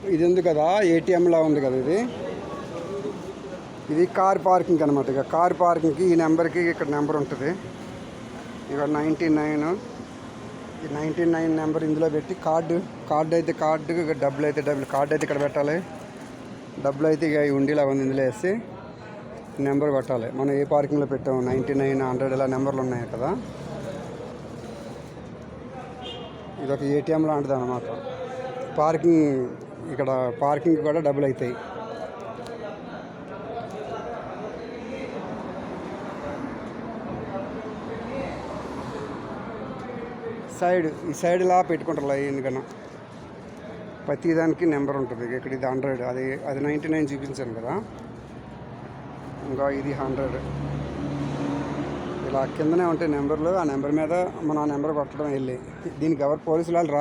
ఇది ఉంది కదా, ఏటీఎంలా ఉంది కదా ఇది. ఇది కార్ పార్కింగ్ అనమాట. ఇక కార్ పార్కింగ్కి ఈ నెంబర్కి ఇక్కడ నెంబర్ ఉంటుంది. ఇక 99, ఈ 99 నెంబర్ ఇందులో పెట్టి కార్డు అయితే కార్డు, డబ్బులు అయితే డబ్బులు. కార్డు అయితే ఇక్కడ పెట్టాలి, డబ్బులు అయితే ఇక ఈ ఉండిలా ఉంది ఇందులో వేసి నెంబర్ కొట్టాలి. మనం ఏ పార్కింగ్లో పెట్టాము, 99, 100 ఇలా నెంబర్లు ఉన్నాయి కదా. ఇది ఒక ఏటీఎం లాంటిది అనమాట. పార్కింగ్, ఇక్కడ పార్కింగ్ కూడా డబ్బులు అవుతాయి. ఈ సైడ్ ఇలా పెట్టుకుంటారు. ఎందుకన్నా ప్రతిదానికి నెంబర్ ఉంటుంది. ఇక్కడ ఇది 100, అది 99 చూపించాను కదా. ఇంకా ఇది 100. ఇలా కిందనే ఉంటాయి నెంబర్లు. ఆ నెంబర్ మీద మనం ఆ నెంబర్ కొట్టడం వెళ్ళి. దీనికి ఎవరు పోలీసులు వాళ్ళు